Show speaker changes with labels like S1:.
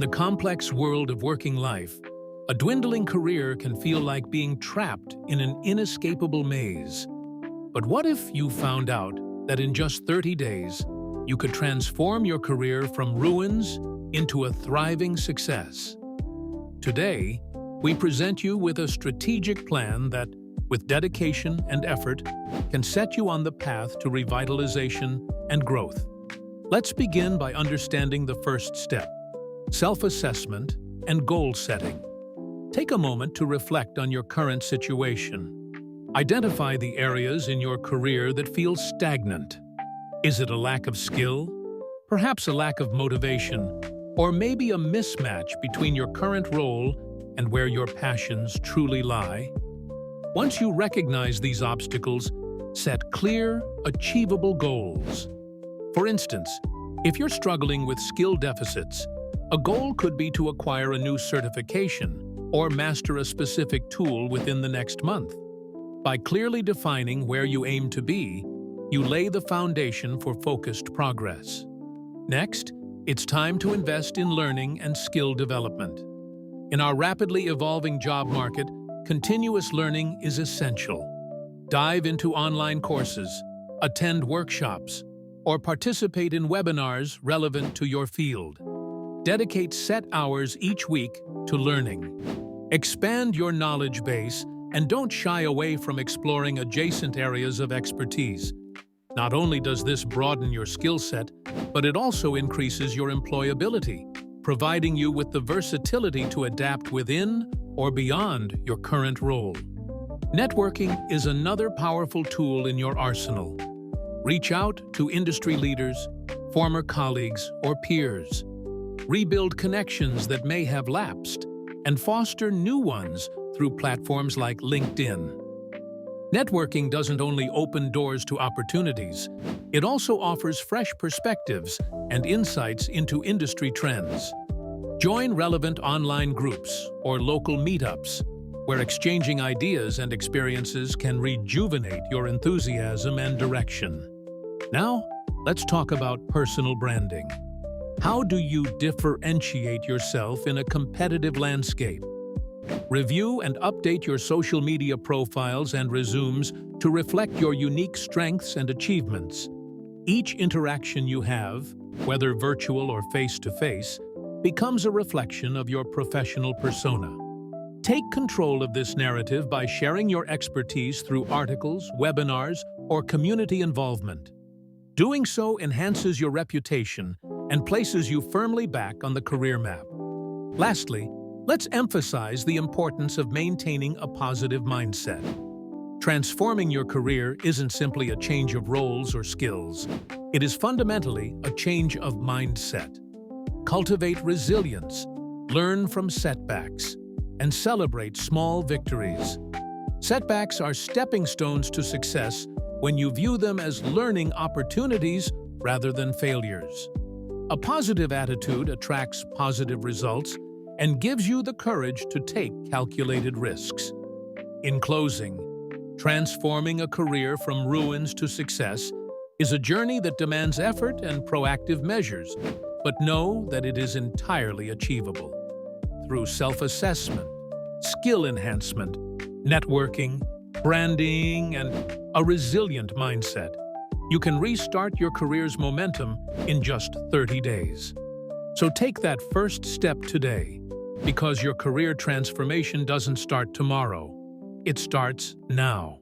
S1: the complex world of working life, a dwindling career can feel like being trapped in an inescapable maze. But what if you found out that in just 30 days, you could transform your career from ruins into a thriving success? Today, we present you with a strategic plan that, with dedication and effort, can set you on the path to revitalization and growth. Let's begin by understanding the first step: self-assessment and goal setting. Take a moment to reflect on your current situation. Identify the areas in your career that feel stagnant. Is it a lack of skill? Perhaps a lack of motivation? Or maybe a mismatch between your current role and where your passions truly lie? Once you recognize these obstacles, set clear, achievable goals. For instance, if you're struggling with skill deficits, a goal could be to acquire a new certification or master a specific tool within the next month. By clearly defining where you aim to be, you lay the foundation for focused progress. Next, it's time to invest in learning and skill development. In our rapidly evolving job market, continuous learning is essential. Dive into online courses, attend workshops, or participate in webinars relevant to your field. Dedicate set hours each week to learning. Expand your knowledge base and don't shy away from exploring adjacent areas of expertise. Not only does this broaden your skill set, but it also increases your employability, providing you with the versatility to adapt within or beyond your current role. Networking is another powerful tool in your arsenal. Reach out to industry leaders, former colleagues, or peers. Rebuild connections that may have lapsed, and foster new ones through platforms like LinkedIn. Networking doesn't only open doors to opportunities, it also offers fresh perspectives and insights into industry trends. Join relevant online groups or local meetups, where exchanging ideas and experiences can rejuvenate your enthusiasm and direction. Now, let's talk about personal branding. How do you differentiate yourself in a competitive landscape? Review and update your social media profiles and resumes to reflect your unique strengths and achievements. Each interaction you have, whether virtual or face-to-face, becomes a reflection of your professional persona. Take control of this narrative by sharing your expertise through articles, webinars, or community involvement. Doing so enhances your reputation and places you firmly back on the career map. Lastly, let's emphasize the importance of maintaining a positive mindset. Transforming your career isn't simply a change of roles or skills. It is fundamentally a change of mindset. Cultivate resilience, learn from setbacks, and celebrate small victories. Setbacks are stepping stones to success when you view them as learning opportunities rather than failures. A positive attitude attracts positive results and gives you the courage to take calculated risks. In closing, transforming a career from ruins to success is a journey that demands effort and proactive measures, but know that it is entirely achievable. Through self-assessment, skill enhancement, networking, branding, and a resilient mindset, you can restart your career's momentum in just 30 days. So take that first step today, because your career transformation doesn't start tomorrow. It starts now.